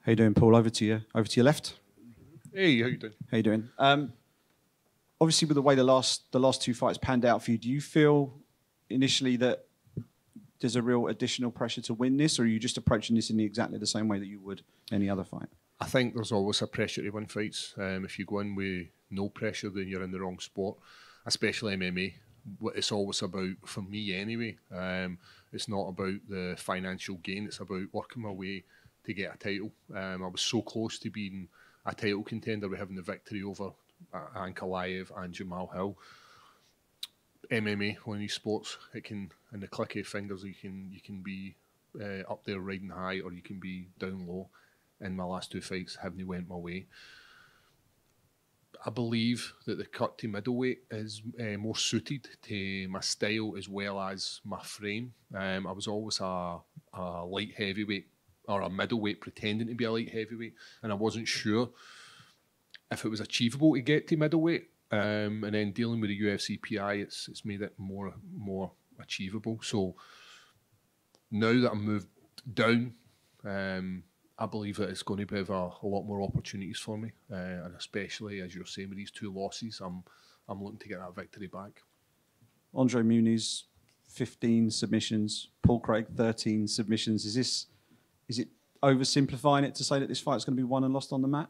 How you doing, Paul? Over to you. Over to your left. Hey, how you doing? How you doing? Obviously, with the way the last two fights panned out for you, do you feel initially that there's a real additional pressure to win this, or are you just approaching this in exactly the same way that you would any other fight? I think there's always a pressure to win fights. If you go in with no pressure, then you're in the wrong sport, especially MMA. What it's always about, for me anyway, it's not about the financial gain, it's about working my way to get a title. I was so close to being a title contender with having the victory over Ankalaev and Jamal Hill. MMA, one of these sports, it can, in the click of fingers, you can be up there riding high, or you can be down low. In my last two fights, haven't went my way. I believe that the cut to middleweight is more suited to my style as well as my frame. I was always a light heavyweight, or a middleweight pretending to be a light heavyweight, and I wasn't sure if it was achievable to get to middleweight. And then dealing with the UFC PI, it's made it more achievable. So now that I'm moved down, I believe that it's going to have a lot more opportunities for me, and especially as you're saying with these two losses, I'm looking to get that victory back. Andre Muniz, 15 submissions. Paul Craig, 13 submissions. Is it oversimplifying it to say that this fight's going to be won and lost on the mat?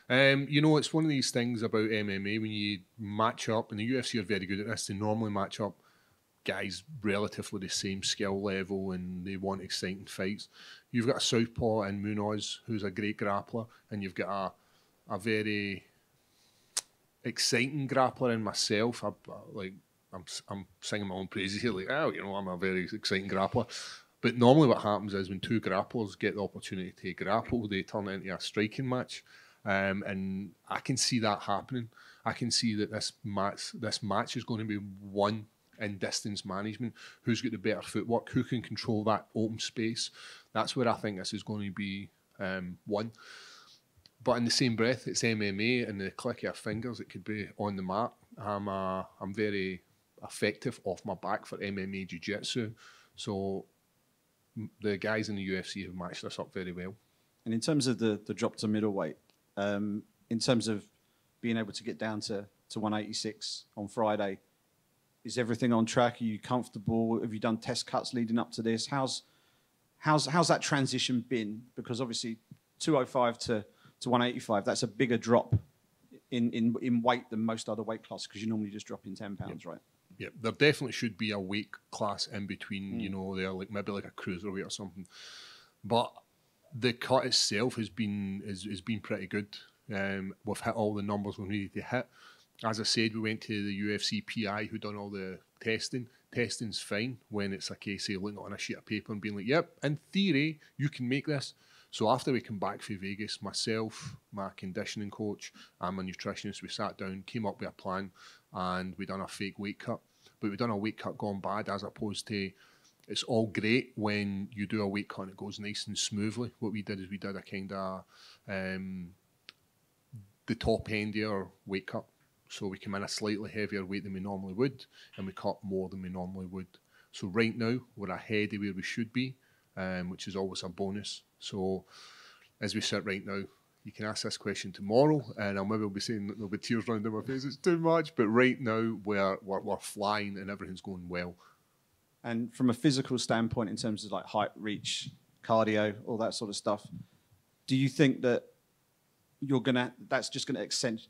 It's one of these things about MMA when you match up, and the UFC are very good at this. They normally match up guys relatively the same skill level, and they want exciting fights. You've got a southpaw in Muniz who's a great grappler, and you've got a very exciting grappler in myself. I'm singing my own praises here, like, I'm a very exciting grappler. But normally what happens is when two grapplers get the opportunity to grapple, they turn it into a striking match. And I can see that happening. I can see that this match is going to be won in distance management. Who's got the better footwork? Who can control that open space? That's where I think this is going to be won. But in the same breath, it's MMA, and the click of our fingers, it could be on the mat. I'm very effective off my back for MMA Jiu-Jitsu. So the guys in the UFC have matched this up very well. And in terms of the drop to middleweight, in terms of being able to get down to 186 on Friday, is everything on track? Are you comfortable? Have you done test cuts leading up to this? How's that transition been? Because obviously 205 to 185, that's a bigger drop in weight than most other weight classes, because you normally just drop in 10 pounds, right? Yeah, there definitely should be a weight class in between, they're like maybe like a cruiserweight or something. But the cut itself has been pretty good. We've hit all the numbers we needed to hit. As I said, we went to the UFC PI who done all the testing. Testing's fine when it's a case of looking on a sheet of paper and being like, yep, in theory, you can make this. So after we come back from Vegas, myself, my conditioning coach, and my nutritionist, we sat down, came up with a plan, and we done a fake weight cut. But we done a weight cut gone bad, as opposed to, it's all great when you do a weight cut and it goes nice and smoothly. What we did is we did a kind of the top end of our weight cut. So we came in a slightly heavier weight than we normally would, and we cut more than we normally would. So right now, we're ahead of where we should be, which is always a bonus. So as we sit right now, you can ask this question tomorrow, and I'll maybe be saying that there'll be tears running down my face, it's too much, but right now, we're flying and everything's going well. And from a physical standpoint, in terms of like height, reach, cardio, all that sort of stuff, do you think that that's just gonna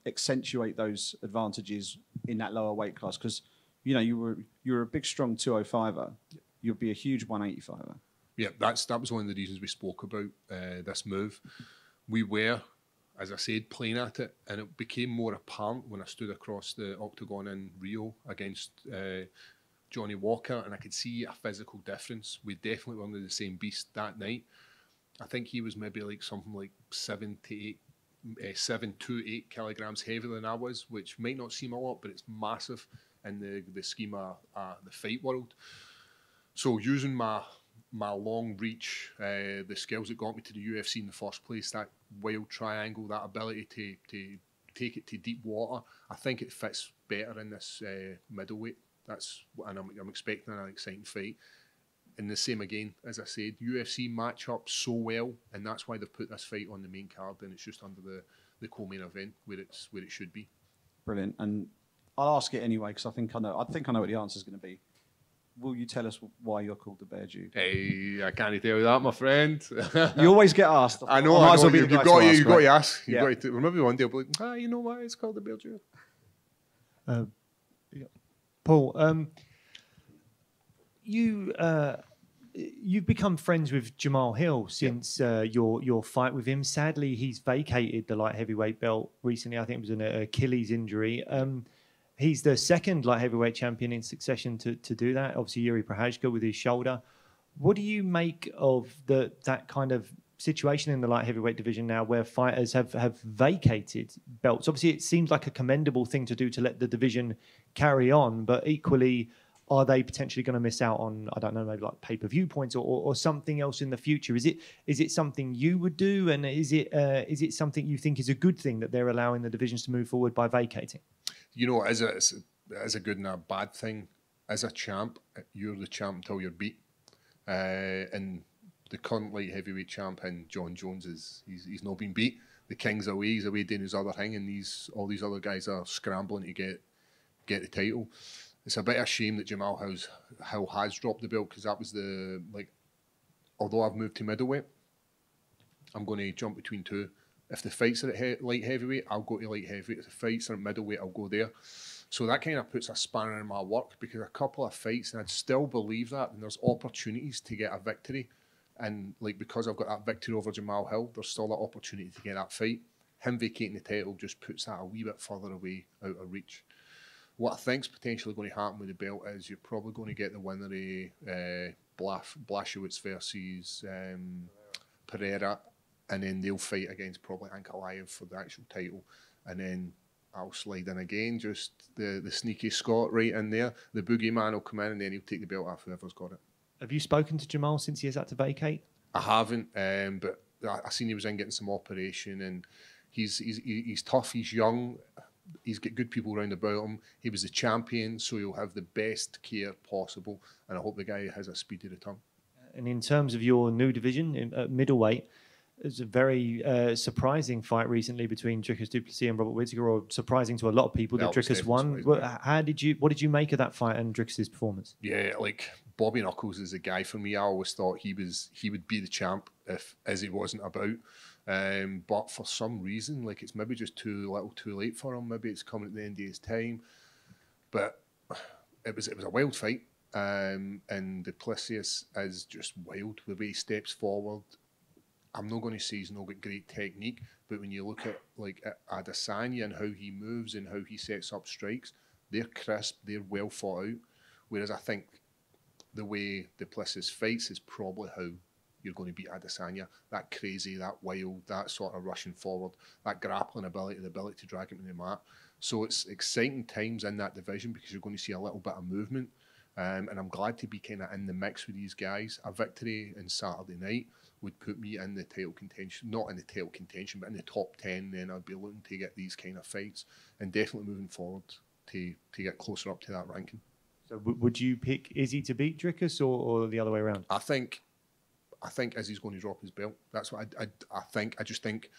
accentuate those advantages in that lower weight class? Because you're a big, strong 205er. You'll be a huge 185er. Yeah, that was one of the reasons we spoke about this move. We were, as I said, playing at it, and it became more apparent when I stood across the octagon in Rio against Johnny Walker, and I could see a physical difference. We definitely were under the same beast that night. I think he was maybe like something like 7 to 8 kilograms heavier than I was, which might not seem a lot, but it's massive in the scheme of the fight world. So using my long reach, the skills that got me to the UFC in the first place, that wild triangle, that ability to take it to deep water, I think it fits better in this middleweight. And I'm expecting an exciting fight. And the same again, as I said, UFC match up so well, and that's why they've put this fight on the main card, and it's just under the co-main event where it should be. Brilliant. And I'll ask it anyway because I think I know what the answer is going to be. Will you tell us why you're called the Bear Jew? Hey, I can't tell you that, my friend. You always get asked. I know. You've got to ask. Maybe one day I'll be like, you know why it's called the Bear Jew? Paul, you've become friends with Jamal Hill since your fight with him. Sadly, he's vacated the light heavyweight belt recently. I think it was an Achilles injury. He's the second light heavyweight champion in succession to do that. Obviously, Yuri Prochazka with his shoulder. What do you make of that kind of situation in the light heavyweight division now where fighters have vacated belts? Obviously, it seems like a commendable thing to do to let the division carry on, but equally, are they potentially going to miss out on, I don't know, maybe like pay-per-view points or something else in the future? Is it something you would do, and is it something you think is a good thing that they're allowing the divisions to move forward by vacating? You know, as a good and a bad thing, as a champ, you're the champ until you're beat. And the current light heavyweight champ, and John Jones, he's not been beat. The King's away, he's away doing his other thing, and all these other guys are scrambling to get the title. It's a bit of a shame that Jamal Hill has dropped the belt, because that was although I've moved to middleweight, I'm going to jump between two. If the fights are at light heavyweight, I'll go to light heavyweight. If the fights are at middleweight, I'll go there. So that kind of puts a spanner in my work, because a couple of fights, and I'd still believe that, and there's opportunities to get a victory. And because I've got that victory over Jamal Hill, there's still that opportunity to get that fight. Him vacating the title just puts that a wee bit further away, out of reach. What I think's potentially going to happen with the belt is you're probably going to get the winner of Blachowicz versus Pereira, and then they'll fight against probably Ankalaev for the actual title, and then I'll slide in again, just the sneaky Scot right in there. The boogeyman will come in, and then he'll take the belt off whoever's got it. Have you spoken to Jamal since he has had to vacate? I haven't, but I seen he was in getting some operation, and he's tough, he's young, he's got good people around about him. He was the champion, so he'll have the best care possible, and I hope the guy has a speedy return. And in terms of your new division, middleweight, it was a very surprising fight recently between Dricus Du Plessis and Robert Whittaker, or surprising to a lot of people that Dricus won. What did you make of that fight and Dricus's performance? Yeah, Bobby Knuckles is a guy for me. I always thought he would be the champ if Izzy wasn't about. But for some reason, it's maybe just too little too late for him. Maybe it's coming at the end of his time. But it was a wild fight. And Du Plessis is just wild. The way he steps forward, I'm not going to say he's not got great technique, but when you look at Adesanya and how he moves and how he sets up strikes, they're crisp, they're well thought out. Whereas I think the way Du Plessis fights is probably how you're going to beat Adesanya. That crazy, that wild, that sort of rushing forward, that grappling ability, the ability to drag him to the mat. So it's exciting times in that division, because you're going to see a little bit of movement. And I'm glad to be kind of in the mix with these guys. A victory on Saturday night would put me in the title contention, not in the title contention, but in the top 10. Then I'd be looking to get these kind of fights, and definitely moving forward to get closer up to that ranking. So would you pick Izzy to beat Dricus, or the other way around? I think Izzy's going to drop his belt. That's what I think. I just think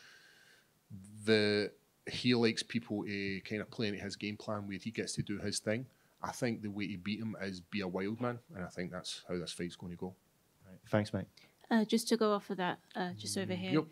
he likes people kind of playing his game plan where he gets to do his thing. I think the way to beat him is be a wild man, and I think that's how this fight's going to go. Right. Thanks, mate. Just to go off of that, just over here,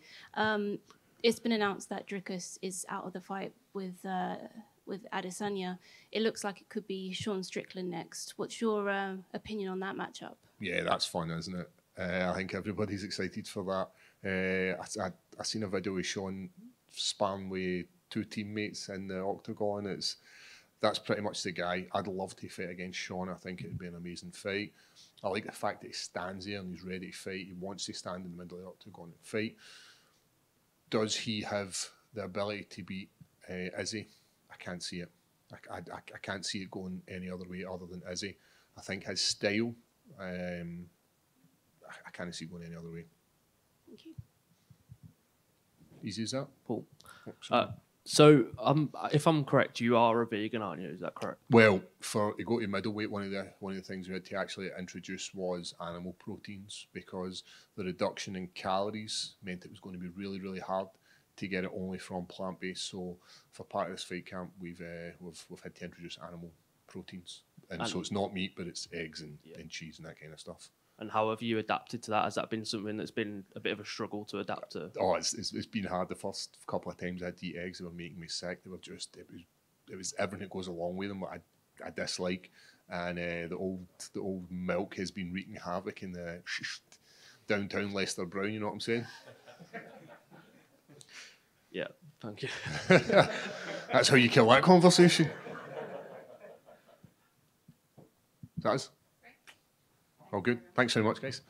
it's been announced that Dricus is out of the fight with Adesanya. It looks like it could be Sean Strickland next. What's your opinion on that matchup? Yeah, that's fun, isn't it? I think everybody's excited for that. I seen a video with Sean sparring with two teammates in the octagon. That's pretty much the guy. I'd love to fight against Sean. I think it would be an amazing fight. I like the fact that he stands there and he's ready to fight. He wants to stand in the middle of the octagon and fight. Does he have the ability to beat Izzy? I can't see it. I can't see it going any other way other than Izzy. I think his style, I can't see it going any other way. Thank you. Easy as that. Paul. So, if I'm correct, you are a vegan, aren't you? Is that correct? Well, to go to middleweight, one of the things we had to actually introduce was animal proteins, because the reduction in calories meant it was going to be really, really hard to get it only from plant-based. So for part of this fight camp, we've had to introduce animal proteins, and so it's not meat, but it's eggs and cheese and that kind of stuff. And how have you adapted to that? Has that been something that's been a bit of a struggle to adapt to? Oh, it's been hard. The first couple of times I had to eat eggs, they were making me sick. They were just it was everything that goes along with them what I dislike, and the old milk has been wreaking havoc in the downtown Leicester Brown. You know what I'm saying? Yeah, thank you. That's how you kill that conversation. That is. All good. Thanks very much, guys.